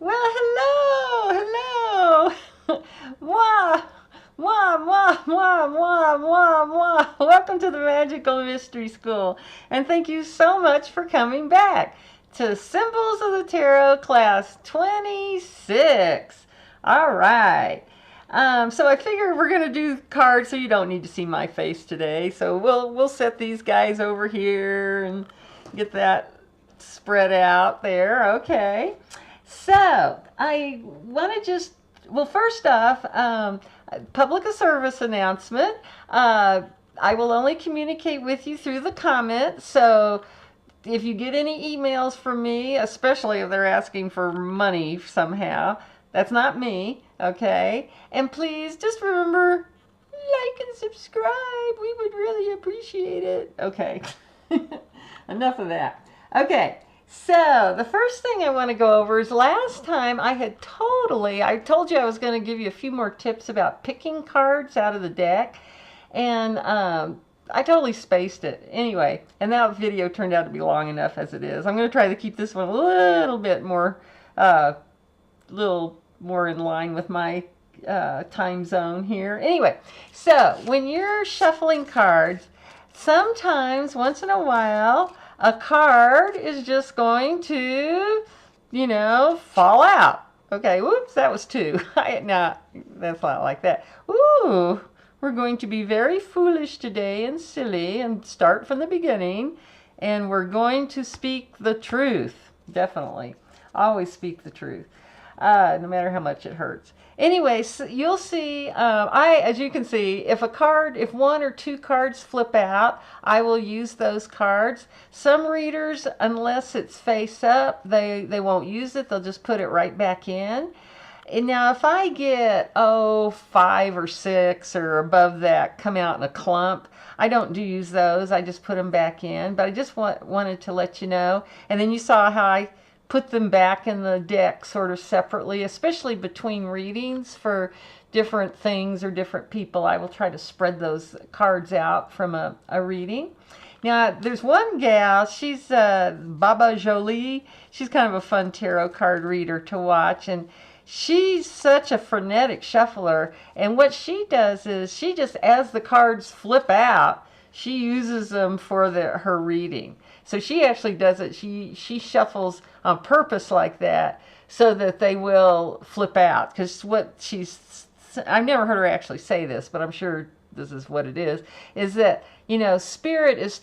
Well, hello, hello. Mwah, mwah, mwah, mwah, mwah, mwah, mwah. Welcome to the Magical Mystery School, and thank you so much for coming back to Symbols of the Tarot Class 26. All right. So I figure we're gonna do cards, so you don't need to see my face today. So we'll set these guys over here and get that spread out there. Okay. So I want to just, well, first off, public service announcement. I will only communicate with you through the comments. So if you get any emails from me, especially if they're asking for money somehow, that's not me, okay? And please just remember, like and subscribe. We would really appreciate it. Okay, enough of that. Okay. So, the first thing I want to go over is last time I told you I was going to give you a few more tips about picking cards out of the deck, and I totally spaced it. Anyway, and that video turned out to be long enough as it is. I'm going to try to keep this one a little bit more, little more in line with my time zone here. Anyway, so when you're shuffling cards, sometimes, once in a while, a card is just going to, fall out. Okay, whoops, that was two. No, that's not like that. Ooh, we're going to be very foolish today and silly and start from the beginning. And we're going to speak the truth. Definitely. Always speak the truth. No matter how much it hurts. Anyway, so you'll see, as you can see, if one or two cards flip out, I will use those cards. Some readers, unless it's face up, they won't use it. They'll just put it right back in. And now if I get, 5 or 6 or above that come out in a clump, I don't use those. I just put them back in. But I just wanted to let you know. And then you saw how I put them back in the deck sort of separately, especially between readings for different things or different people. I will try to spread those cards out from a reading. Now, there's one gal, she's Baba Jolie. She's kind of a fun tarot card reader to watch, and she's such a frenetic shuffler. And what she does is she just, as the cards flip out, she uses them for her reading. So she actually does it. She shuffles on purpose like that so that they will flip out. Because I've never heard her actually say this, but I'm sure this is what it is that, Spirit is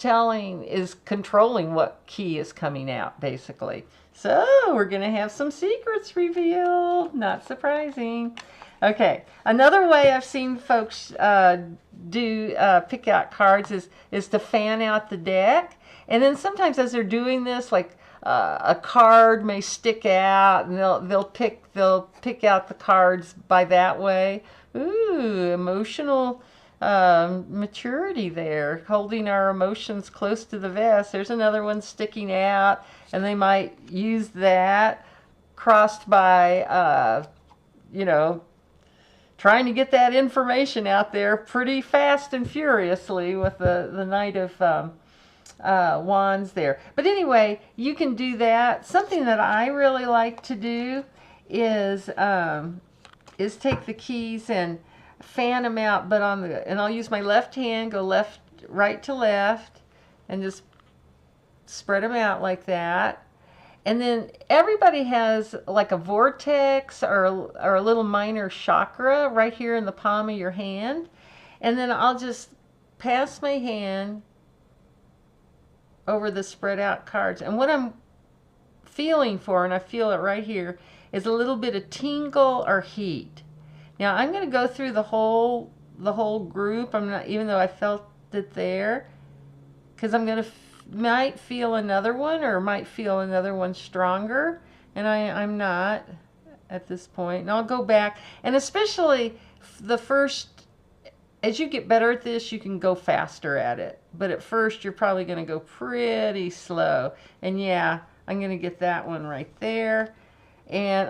controlling what key is coming out, basically. So we're going to have some secrets revealed. Not surprising. Okay, another way I've seen folks pick out cards is to fan out the deck. And then sometimes as they're doing this, like a card may stick out, and they'll pick out the cards by that way. Ooh, emotional maturity there, holding our emotions close to the vest. There's another one sticking out, and they might use that crossed by, trying to get that information out there pretty fast and furiously with the Knight of Wands there. But anyway, you can do that. Something that I really like to do is take the keys and fan them out, but and I'll use my left hand, go right to left, and just spread them out like that. And then everybody has like a vortex or a little minor chakra right here in the palm of your hand. And then I'll just pass my hand over the spread out cards. And what I'm feeling for, and I feel it right here, is a little bit of tingle or heat. Now I'm going to go through the whole group. I'm not, even though I felt it there, because I'm going to might feel another one, or might feel another one stronger, and I'm not at this point. And I'll go back, and especially the first, as you get better at this, you can go faster at it. But at first, you're probably going to go pretty slow. And yeah, I'm going to get that one right there. And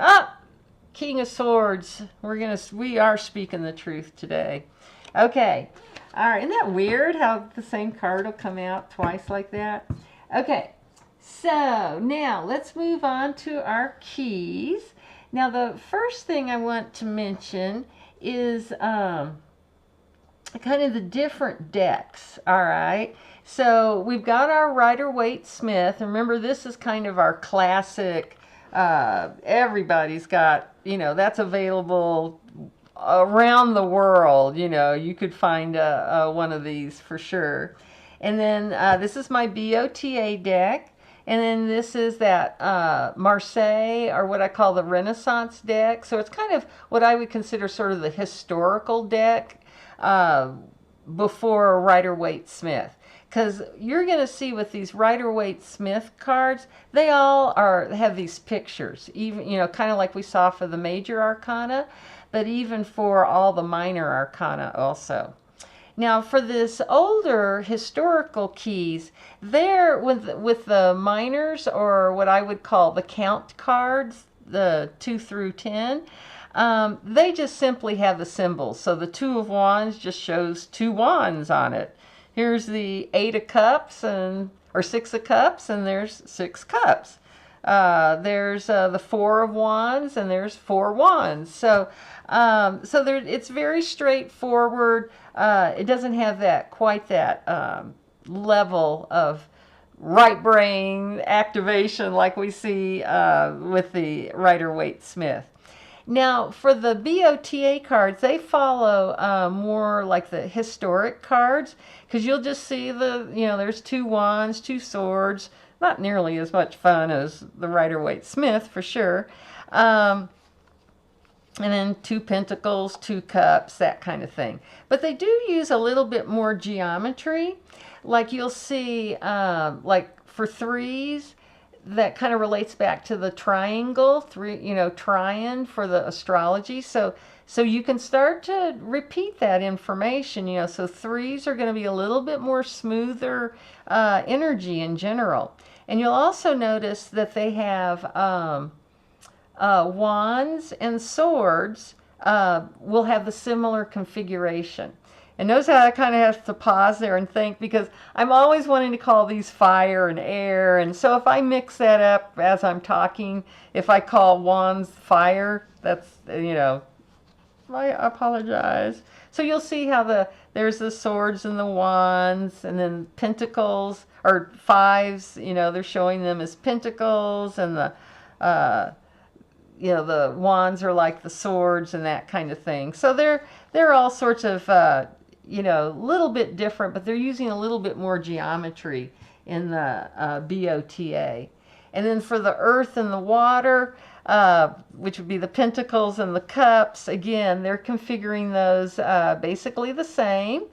King of Swords. We are speaking the truth today. Okay. All right. Isn't that weird how the same card will come out twice like that? Okay. So now let's move on to our keys. Now, the first thing I want to mention is kind of the different decks. All right. So we've got our Rider-Waite-Smith. Remember, this is kind of our classic. Everybody's got, that's available around the world. You could find one of these for sure. And then this is my BOTA deck. And then this is that Marseille, or what I call the Renaissance deck. So it's kind of what I would consider sort of the historical deck before Rider-Waite-Smith. Because you're going to see with these Rider-Waite-Smith cards, they all have these pictures, even kind of like we saw for the Major Arcana, but even for all the Minor Arcana also. Now, for this older historical keys, there with the minors, or what I would call the count cards, the 2 through 10, they just simply have the symbols. So the 2 of Wands just shows 2 wands on it. Here's the 8 of Cups, or 6 of Cups, and there's 6 cups. There's the 4 of Wands, and there's 4 wands. So it's very straightforward. It doesn't have quite that level of right brain activation like we see with the Rider-Waite-Smith. Now, for the BOTA cards, they follow more like the historic cards, because you'll just see there's 2 wands, 2 swords. Not nearly as much fun as the Rider-Waite-Smith, for sure. And then 2 pentacles, 2 cups, that kind of thing. But they do use a little bit more geometry. Like you'll see, like for 3s, that kind of relates back to the triangle, trian for the astrology. So you can start to repeat that information, so 3s are going to be a little bit more smoother energy in general. And you'll also notice that they have wands and swords will have the similar configuration. And notice how I kind of have to pause there and think, because I'm always wanting to call these fire and air. And so if I mix that up as I'm talking, if I call wands fire, that's, I apologize. So you'll see how there's the swords and the wands, and then pentacles, or 5s, they're showing them as pentacles, and the wands are like the swords and that kind of thing. So they're all sorts of, little bit different, but they're using a little bit more geometry in the BOTA. And then for the earth and the water, which would be the pentacles and the cups, again, they're configuring those basically the same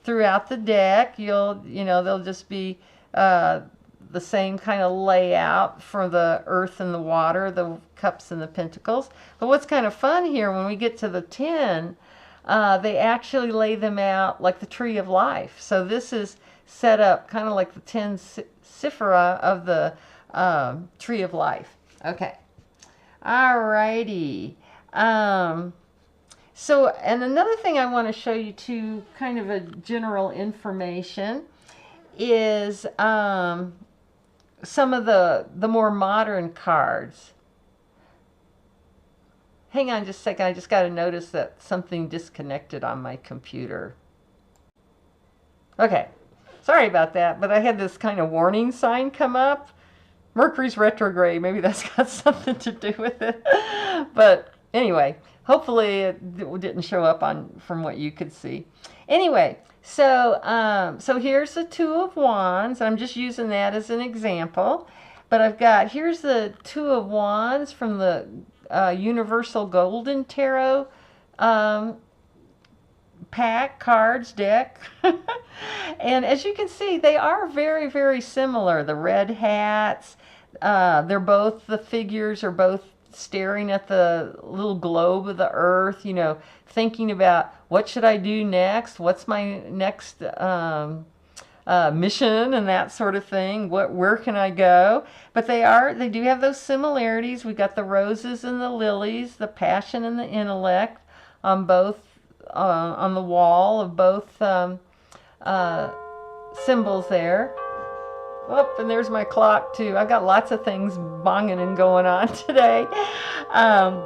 throughout the deck. They'll just be the same kind of layout for the earth and the water, the cups and the pentacles. But what's kind of fun here, when we get to the 10, they actually lay them out like the tree of life. So this is set up kind of like the 10 Sephira of the tree of life. Okay. Alrighty. So, and another thing I want to show you too, kind of a general information, is some of the more modern cards. Hang on just a second. I just got to notice that something disconnected on my computer. Okay. Sorry about that, but I had this kind of warning sign come up. Mercury's retrograde. Maybe that's got something to do with it. But anyway, hopefully it didn't show up from what you could see. Anyway, so here's the 2 of Wands. I'm just using that as an example. But here's the 2 of Wands from the Universal Golden Tarot pack cards deck. And as you can see, they are very, very similar. The red hats, the figures are both staring at the little globe of the earth, thinking about what should I do next? What's my next mission and that sort of thing. Where can I go? But they do have those similarities. We got the roses and the lilies, the passion and the intellect on both on the wall of both symbols there. Oh, and there's my clock too. I've got lots of things bonging and going on today. Um,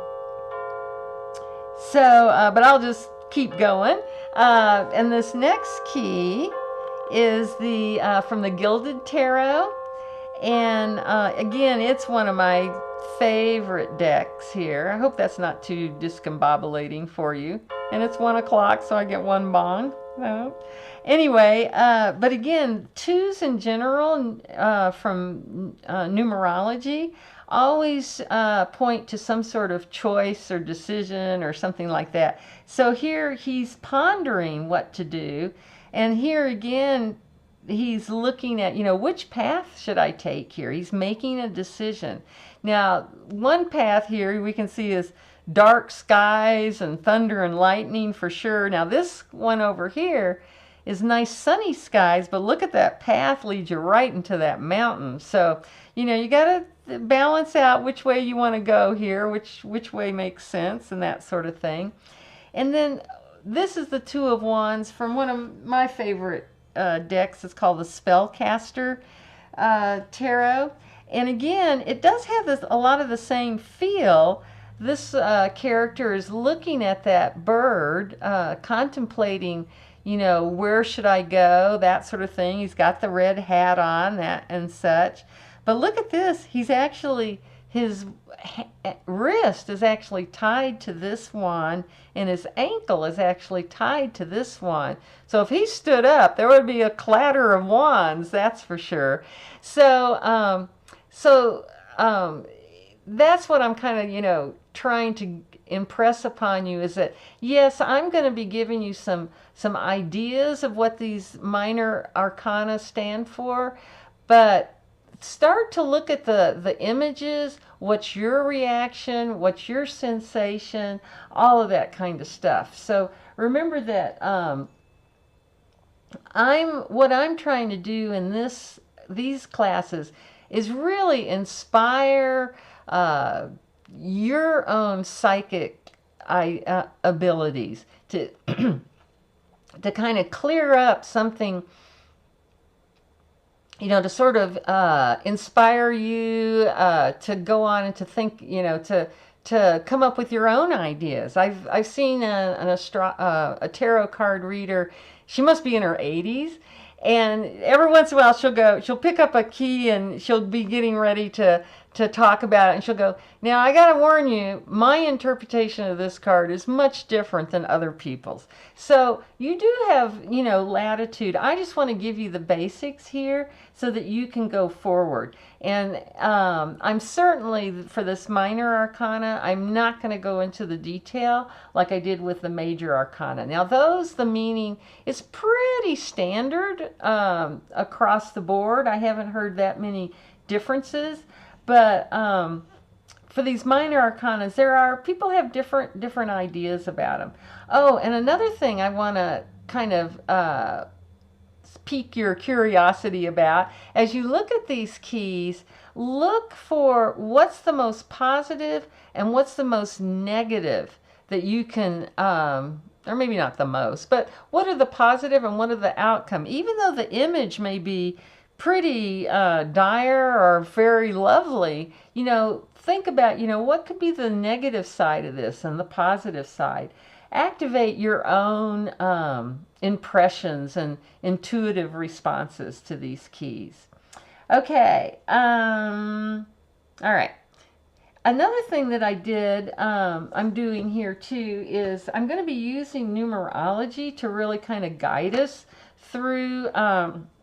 but I'll just keep going. And this next key is the from the Gilded Tarot. And again, it's one of my favorite decks here. I hope that's not too discombobulating for you. And it's 1 o'clock, so I get 1 bong. No. Anyway, but again, twos in general from numerology always point to some sort of choice or decision or something like that. So here he's pondering what to do. And here again, he's looking at, which path should I take here? He's making a decision. Now, one path here we can see is dark skies and thunder and lightning for sure. Now, this one over here is nice sunny skies, but look at that path leads you right into that mountain. So, you got to balance out which way you want to go here, which way makes sense and that sort of thing. And then this is the Two of Wands from one of my favorite decks. It's called the Spellcaster Tarot. And again, it does have a lot of the same feel. This character is looking at that bird, contemplating, where should I go, that sort of thing. He's got the red hat on, that and such. But look at this. He's actually, his wrist is actually tied to this wand, and his ankle is actually tied to this wand. So if he stood up, there would be a clatter of wands, that's for sure. So, that's what I'm kind of, trying to impress upon you, is that, yes, I'm going to be giving you some ideas of what these minor arcana stand for, but start to look at the images. What's your reaction? What's your sensation? All of that kind of stuff. So remember that what I'm trying to do in these classes is really inspire your own psychic abilities to to kind of clear up something, to sort of inspire you to go on and to think, to come up with your own ideas. I've seen a tarot card reader. She must be in her 80s, and every once in a while she'll pick up a key and she'll be getting ready to talk about it, and she'll go, now I gotta warn you, my interpretation of this card is much different than other people's. So you do have, latitude. I just want to give you the basics here so that you can go forward. And I'm certainly, for this minor arcana, I'm not going to go into the detail like I did with the major arcana. Now the meaning is pretty standard across the board. I haven't heard that many differences. But for these minor arcanas, people have different ideas about them. Oh, and another thing I want to kind of pique your curiosity about, as you look at these keys, look for what's the most positive and what's the most negative that you can, or maybe not the most, but what are the positive and what are the outcome? Even though the image may be pretty dire or very lovely, think about, what could be the negative side of this and the positive side. Activate your own impressions and intuitive responses to these keys. Okay, all right. Another thing that I did, I'm doing here too, is I'm going to be using numerology to really kind of guide us through.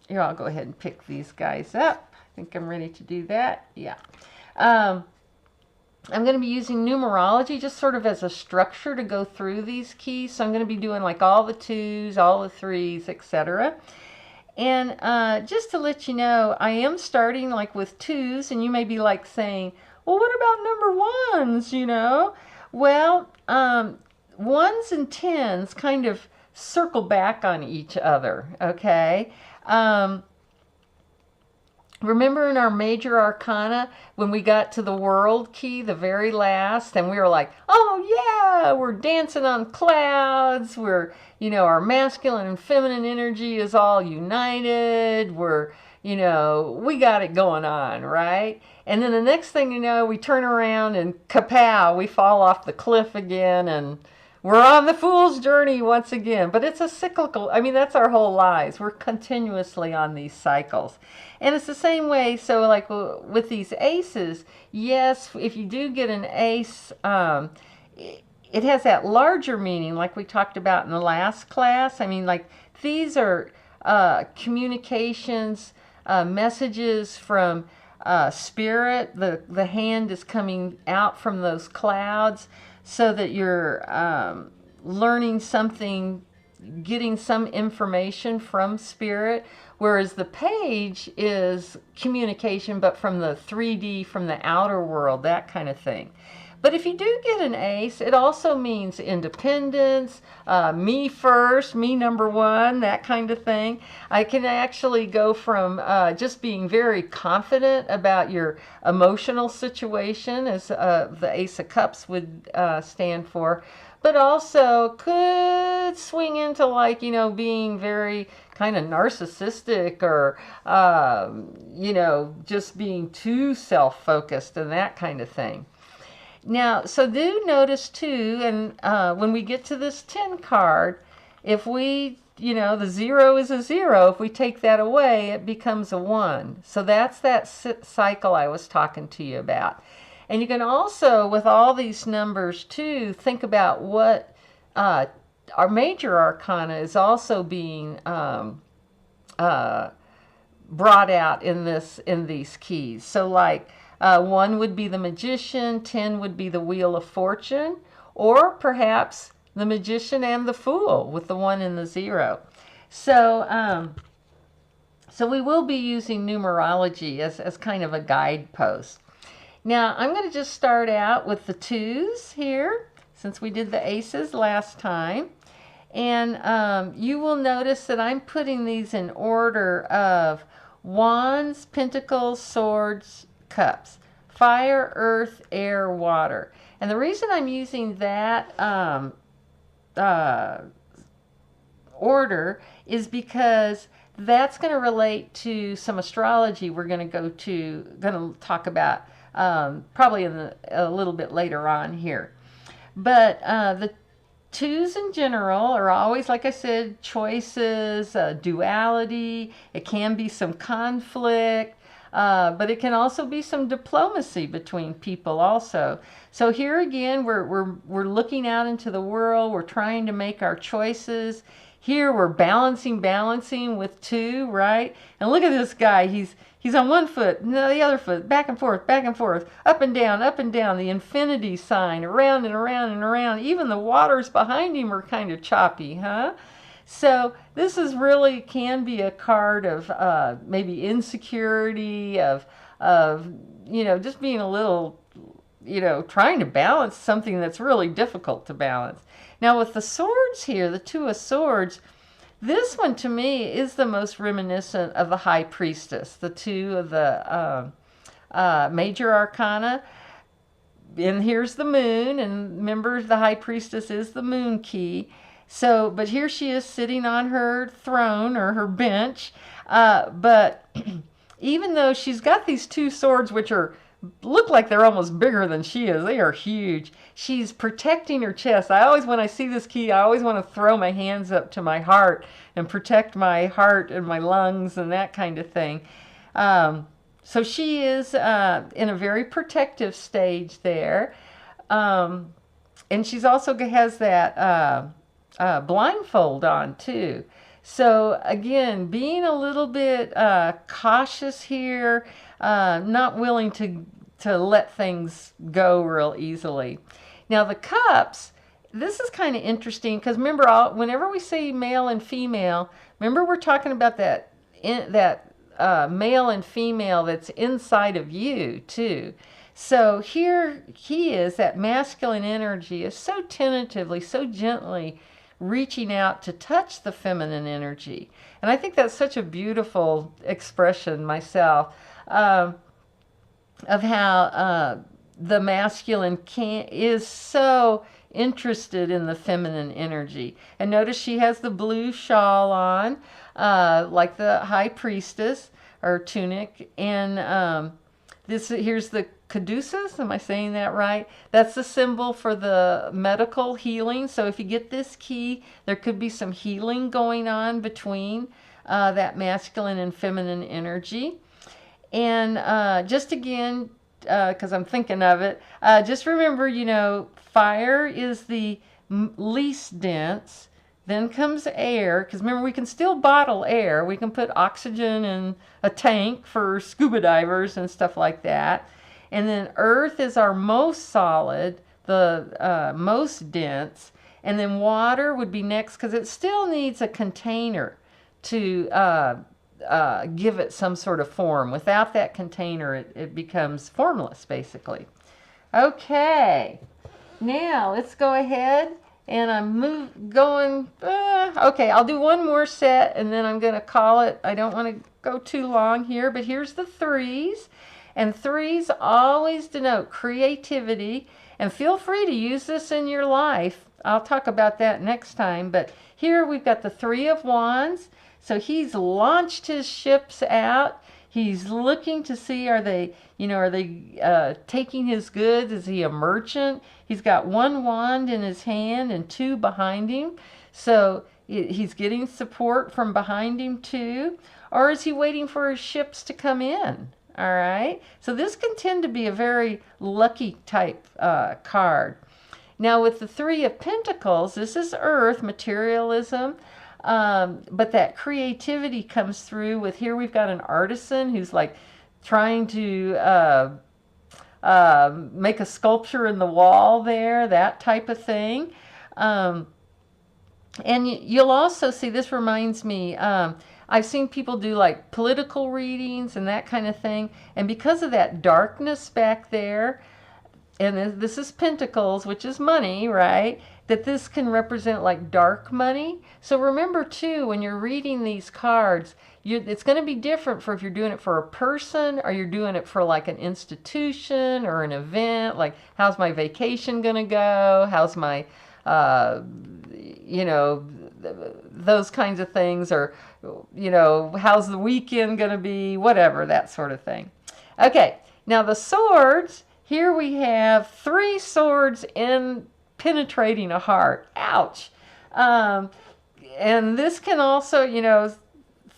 Here, I'll go ahead and pick these guys up. I think I'm ready to do that. Yeah. I'm going to be using numerology just sort of as a structure to go through these keys. So I'm going to be doing like all the twos, all the threes, etc. And just to let you know, I am starting like with twos, and you may be like saying, well, what about number ones, Well, ones and tens kind of circle back on each other, okay? Remember in our major arcana when we got to the world key, the very last, and we were like, oh yeah, we're dancing on clouds, we're, our masculine and feminine energy is all united, we're, you know, we got it going on, right? And then the next thing you know, we turn around and kapow, we fall off the cliff again, and we're on the fool's journey once again. But it's a cyclical, I mean, that's our whole lives. We're continuously on these cycles. And it's the same way, so like with these aces, yes, if you do get an ace, it has that larger meaning like we talked about in the last class. I mean, like these are communications, messages from spirit. The hand is coming out from those clouds so that you're learning something, getting some information from spirit, whereas the page is communication, but from the 3D, from the outer world, that kind of thing. But if you do get an ace, it also means independence, me first, me number one, that kind of thing. I can actually go from just being very confident about your emotional situation, as the Ace of Cups would stand for, but also could swing into, like, you know, being very kind of narcissistic, or you know, just being too self-focused and that kind of thing. Now, so do notice too, and when we get to this 10 card, if we, you know, the 0 is a 0. If we take that away, it becomes a 1. So that's that cycle I was talking to you about. And you can also, with all these numbers too, think about what our major arcana is also being brought out in these keys. So like 1 would be the Magician, 10 would be the Wheel of Fortune, or perhaps the Magician and the Fool with the 1 and the 0. So, so we will be using numerology as kind of a guidepost. Now, I'm going to just start out with the 2s here, since we did the aces last time. And you will notice that I'm putting these in order of Wands, Pentacles, Swords, Cups. Fire, earth, air, water. And the reason I'm using that order is because that's going to relate to some astrology we're going to talk about probably a little bit later on here. But the 2s in general are always, like I said, choices, duality. It can be some conflict. But it can also be some diplomacy between people also. So here again, we're looking out into the world. We're trying to make our choices. Here we're balancing with 2, right? And look at this guy. He's on one foot, no, the other foot, back and forth, up and down, the infinity sign, around and around and around. Even the waters behind him are kind of choppy, huh? So this is really can be a card of maybe insecurity, of you know, just being a little, you know, trying to balance something that's really difficult to balance. Now with the swords here, the 2 of Swords, this one to me is the most reminiscent of the High Priestess, the 2 of the major arcana. And here's the moon, and remember the High Priestess is the moon key. So, but here she is sitting on her throne or her bench. But even though she's got these 2 swords, which look like they're almost bigger than she is, they are huge. She's protecting her chest. When I see this key, I always want to throw my hands up to my heart and protect my heart and my lungs and that kind of thing. So she is in a very protective stage there. And she's also has that blindfold on too. So again, being a little bit cautious here, not willing to let things go real easily. Now the cups, this is kind of interesting because remember, whenever we say male and female, remember we're talking about that male and female that's inside of you too. So here he is, that masculine energy is so tentatively, so gently reaching out to touch the feminine energy. And I think that's such a beautiful expression myself of how the masculine is so interested in the feminine energy. And notice she has the blue shawl on, like the High Priestess. or tunic. And here's the caduceus. Am I saying that right? That's the symbol for the medical healing. So if you get this key, there could be some healing going on between that masculine and feminine energy. And just again, because I'm thinking of it, just remember, you know, fire is the least dense. Then comes air, because remember, we can still bottle air. We can put oxygen in a tank for scuba divers and stuff like that. And then earth is our most solid, the most dense. And then water would be next, because it still needs a container to give it some sort of form. Without that container, it becomes formless, basically. Okay, now let's go ahead. And I'm going, okay, I'll do one more set and then I'm going to call it. I don't want to go too long here, but here's the threes. And threes always denote creativity. And feel free to use this in your life. I'll talk about that next time. But here we've got the Three of Wands. So he's launched his ships out. He's looking to see, are they taking his goods? Is he a merchant? He's got one wand in his hand and two behind him. So he's getting support from behind him too. Or is he waiting for his ships to come in? All right. So this can tend to be a very lucky type card. Now with the Three of Pentacles, this is earth, materialism. But that creativity comes through with, here we've got an artisan who's like trying to make a sculpture in the wall there, that type of thing. And you'll also see, this reminds me, I've seen people do like political readings and that kind of thing. And because of that darkness back there, and this is Pentacles, which is money, right? That this can represent like dark money. So remember too, when you're reading these cards, it's going to be different for if you're doing it for a person or you're doing it for like an institution or an event. Like, how's my vacation going to go? How's my, those kinds of things. Or, how's the weekend going to be? Whatever, that sort of thing. Okay, now the swords, here we have three swords in penetrating a heart. Ouch. And this can also,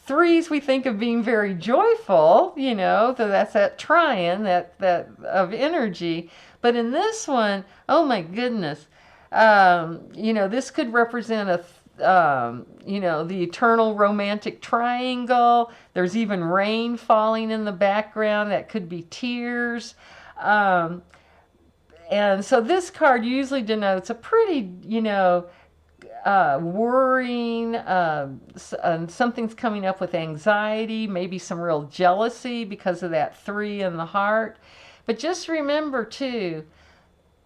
threes we think of being very joyful, so that's that triune, that of energy. But in this one, oh my goodness, this could represent the eternal romantic triangle. There's even rain falling in the background. That could be tears. And so this card usually denotes a pretty, worrying, something's coming up with anxiety, maybe some real jealousy because of that three in the heart. But just remember too,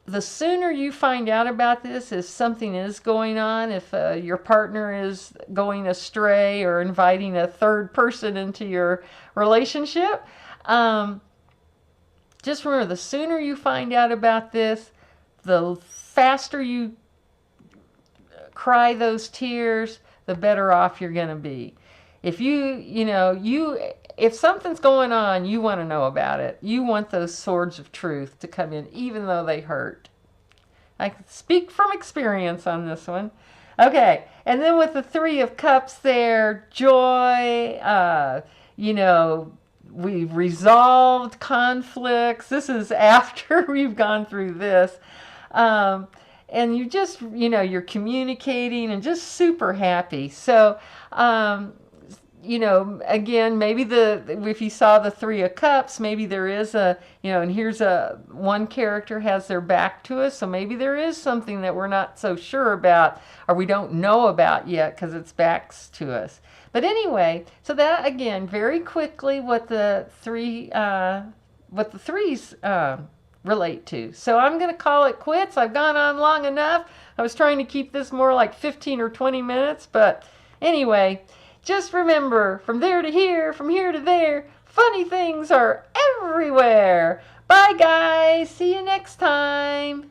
the sooner you find out about this, if something is going on, if your partner is going astray or inviting a third person into your relationship, just remember, the sooner you find out about this, the faster you cry those tears, the better off you're going to be. If if something's going on, you want to know about it. You want those swords of truth to come in, even though they hurt. I can speak from experience on this one. Okay, and then with the Three of Cups there, joy, we've resolved conflicts. This is after we've gone through this. And you just, you're communicating and just super happy. So, again, maybe if you saw the Three of Cups, maybe there is and here's one character has their back to us. So maybe there is something that we're not so sure about or we don't know about yet because it's backs to us. But anyway, so that again, very quickly, what the threes relate to. So I'm going to call it quits. I've gone on long enough. I was trying to keep this more like 15 or 20 minutes, but anyway, just remember, from there to here, from here to there, funny things are everywhere. Bye guys. See you next time.